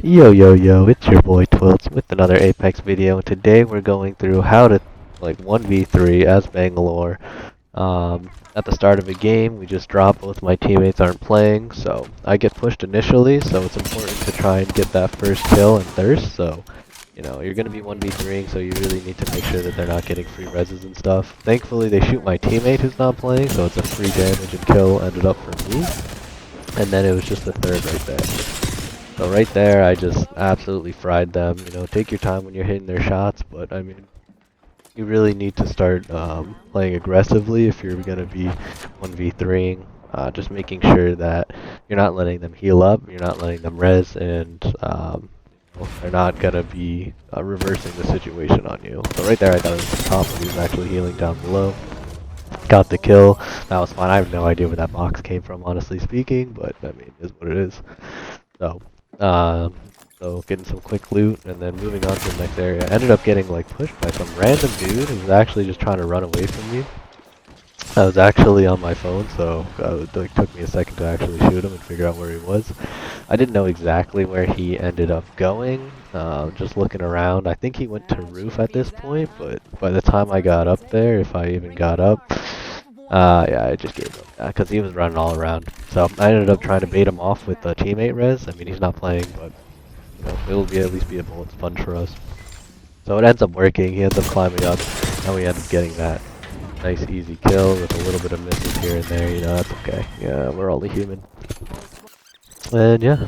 Yo yo yo, it's your boy Twilts with another Apex video, and today we're going through how to 1v3 as Bangalore. At the start of a game, we just drop, both my teammates aren't playing, so I get pushed initially, so it's important to try and get that first kill and thirst, so, you're gonna be 1v3ing, so you really need to make sure that they're not getting free reses and stuff. Thankfully, they shoot my teammate who's not playing, so it's a free damage and kill ended up for me, and then it was just the third right there. So right there, I just absolutely fried them. Take your time when you're hitting their shots, but I mean, you really need to start playing aggressively if you're gonna be 1v3ing. Just making sure that you're not letting them heal up, you're not letting them res, and they're not gonna be reversing the situation on you. So right there, I got him at the top, but he was actually healing down below. Got the kill. That was fine. I have no idea where that box came from, honestly speaking, but I mean, it is what it is. So, um, so getting some quick loot and then moving on to the next area. I ended up getting pushed by some random dude who was actually just trying to run away from me. I was actually on my phone, so it took me a second to actually shoot him and figure out where he was. I didn't know exactly where he ended up going. Just looking around, I think he went to roof at this point, but by the time I got up there, if I even got up, yeah, I just gave up because he was running all around. So I ended up trying to bait him off with a teammate res. I mean, he's not playing, but it'll be at least be a bullet sponge for us. So it ends up working. He ends up climbing up, and we end up getting that nice easy kill with a little bit of misses here and there. That's okay. Yeah, we're all human. And yeah,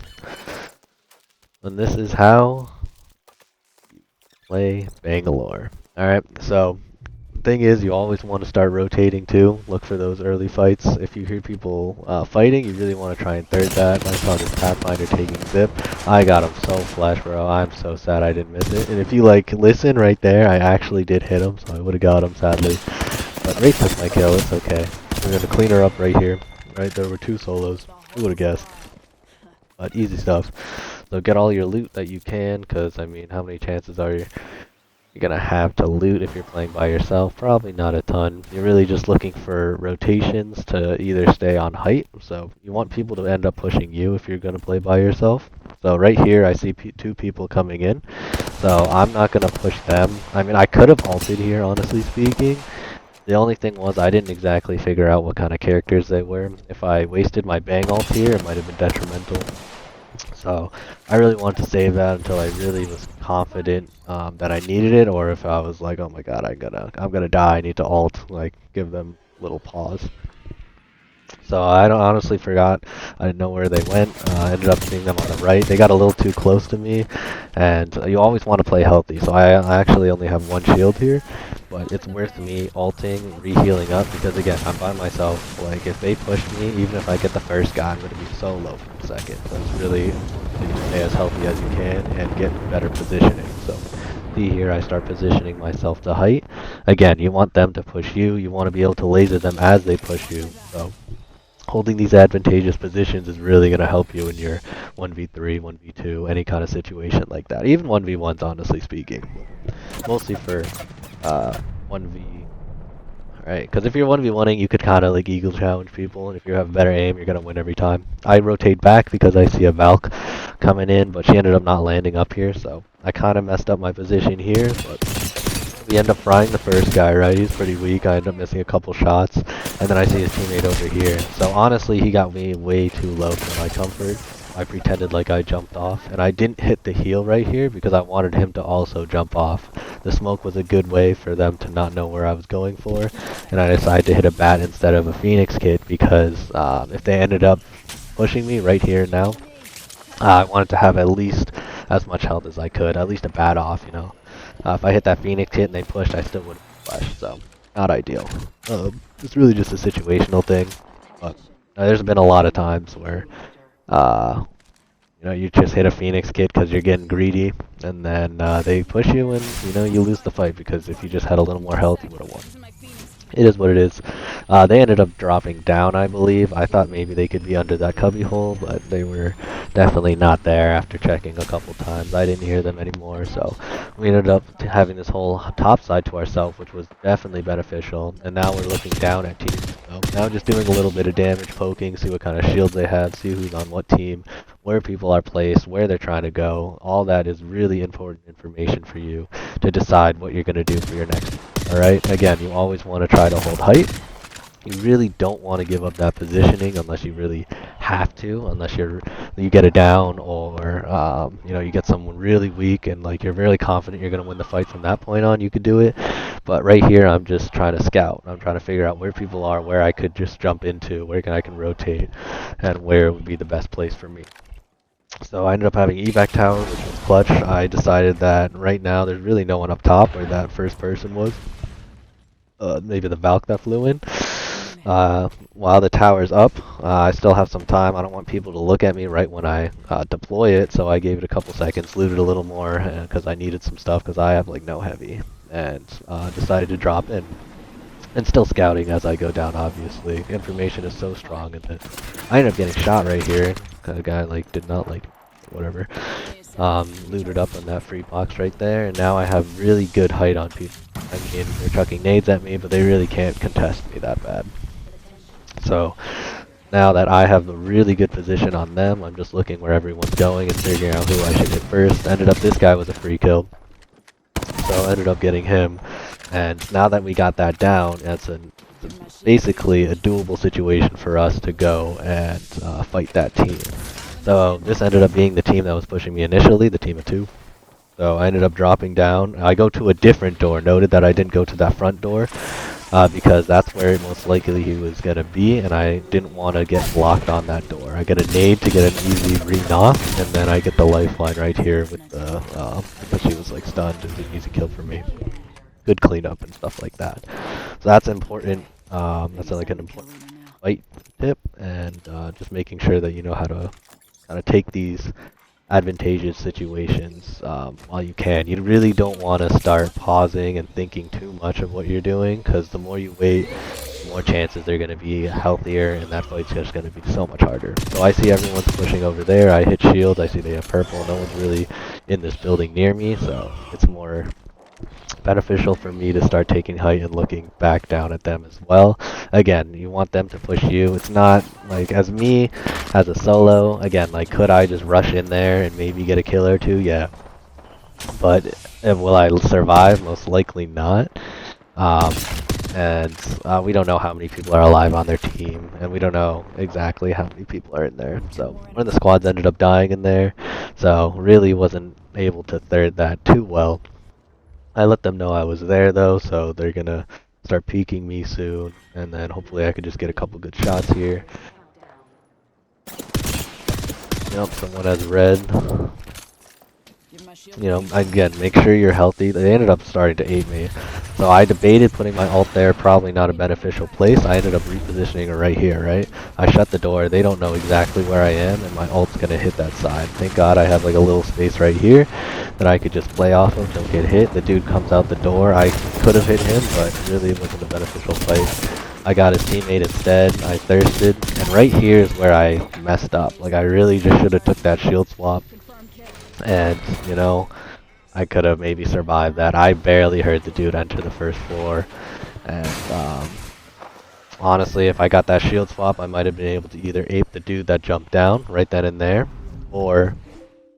and this is how you play Bangalore. All right, so thing is, you always want to start rotating too. Look for those early fights. If you hear people fighting, you really want to try and third that. I saw this Pathfinder taking zip. I got him so flash, bro. I'm so sad I didn't miss it. And if you listen right there, I actually did hit him, so I would have got him sadly. But Ray took my kill. It's okay. We're gonna clean her up right here. Right, there were two solos. Who would have guessed? But easy stuff. So get all your loot that you can, cause I mean, how many chances are you're gonna have to loot if you're playing by yourself? Probably not a ton. You're really just looking for rotations to either stay on height. So you want people to end up pushing you if you're gonna play by yourself. So right here, I see two people coming in. So I'm not gonna push them. I mean, I could have ulted here, honestly speaking. The only thing was I didn't exactly figure out what kind of characters they were. If I wasted my bang ult here, it might have been detrimental. So I really wanted to save that until I really was confident that I needed it, or if I was like, oh my god, I'm gonna die, I need to ult, give them a little pause. So I don't honestly forgot. I didn't know where they went. I ended up seeing them on the right. They got a little too close to me, and you always want to play healthy. So I actually only have one shield here, but it's worth me ulting, re-healing up, because again, I'm by myself. Like, if they push me, even if I get the first guy, I'm going to be so low for the second. So it's really, you stay as healthy as you can and get better positioning. So see here, I start positioning myself to height. Again, you want them to push you. You want to be able to laser them as they push you. So holding these advantageous positions is really going to help you in your 1v3, 1v2, any kind of situation like that. Even 1v1s, honestly speaking. Mostly for 1v. Right, because if you're 1v1ing, you could kind of eagle challenge people, and if you have better aim, you're going to win every time. I rotate back because I see a Valk coming in, but she ended up not landing up here, so I kind of messed up my position here, but we end up frying the first guy, right? He's pretty weak. I end up missing a couple shots, and then I see his teammate over here. So honestly, he got me way too low for my comfort. I pretended like I jumped off, and I didn't hit the heal right here because I wanted him to also jump off. The smoke was a good way for them to not know where I was going for, and I decided to hit a bat instead of a Phoenix kit because if they ended up pushing me right here now, I wanted to have at least as much health as I could, at least a bat off. If I hit that Phoenix hit and they pushed, I still would have flushed, so not ideal. It's really just a situational thing, but there's been a lot of times where, uh, you just hit a Phoenix kit because you're getting greedy, and then they push you, and you lose the fight because if you just had a little more health, you would have won. It is what it is. They ended up dropping down, I believe. I thought maybe they could be under that cubby hole, but they were definitely not there after checking a couple times. I didn't hear them anymore, so we ended up having this whole top side to ourselves, which was definitely beneficial. And now we're looking down at teams. So now just doing a little bit of damage, poking, see what kind of shields they have, see who's on what team, where people are placed, where they're trying to go. All that is really important information for you to decide what you're going to do for your next. Alright, again, you always want to try to hold height. You really don't want to give up that positioning unless you really have to, unless you get it down or you get someone really weak and like you're really confident you're going to win the fight from that point on, you could do it. But right here, I'm just trying to scout. I'm trying to figure out where people are, where I could just jump into, I can rotate, and where would be the best place for me. So I ended up having evac tower, which was clutch. I decided that right now there's really no one up top where that first person was. Maybe the Valk that flew in. While the tower's up, I still have some time. I don't want people to look at me right when I deploy it, so I gave it a couple seconds, looted a little more because I needed some stuff because I have like no heavy, and decided to drop in. And still scouting as I go down, obviously. Information is so strong in this. I ended up getting shot right here. A guy like did not like whatever. Looted up on that free box right there, and now I have really good height on people. I mean, they're chucking nades at me, but they really can't contest me that bad. So now that I have a really good position on them, I'm just looking where everyone's going and figuring out who I should hit first. Ended up this guy was a free kill, so I ended up getting him. And now that we got that down, it's basically a doable situation for us to go and fight that team. So this ended up being the team that was pushing me initially, the team of 2. So I ended up dropping down. I go to a different door. Noted that I didn't go to that front door because that's where most likely he was going to be, and I didn't want to get blocked on that door. I get a nade to get an easy re-knock, and then I get the lifeline right here with the, because she was like stunned. It was an easy kill for me. Good cleanup and stuff like that. So that's important. That's like an important fight tip, and just making sure that you know how to kind of take these advantageous situations while you can. You really don't want to start pausing and thinking too much of what you're doing, because the more you wait, the more chances they're going to be healthier, and that fight's just going to be so much harder. So I see everyone's pushing over there. I hit shields. I see they have purple. No one's really in this building near me, so it's more beneficial for me to start taking height and looking back down at them as well. Again, you want them to push you. It's not like, as me, as a solo, again, like, could I just rush in there and maybe get a kill or two? Yeah. But will I survive? Most likely not. And we don't know how many people are alive on their team, and we don't know exactly how many people are in there. So one of the squads ended up dying in there, so really wasn't able to third that too well. I let them know I was there though, so they're gonna start peeking me soon, and then hopefully I could just get a couple good shots here. Yep, someone has red. Again, make sure you're healthy. They ended up starting to 8 me. So I debated putting my ult there, probably not a beneficial place. I ended up repositioning her right here, right? I shut the door. They don't know exactly where I am, and my ult's gonna hit that side. Thank God I have like a little space right here that I could just play off of, don't get hit. The dude comes out the door. I could have hit him, but really it wasn't a beneficial fight. I got his teammate instead. I thirsted, and right here is where I messed up. Like, I really just should have took that shield swap. And, I could have maybe survived that. I barely heard the dude enter the first floor. And, honestly, if I got that shield swap, I might have been able to either ape the dude that jumped down right then and there, or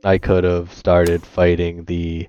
I could have started fighting the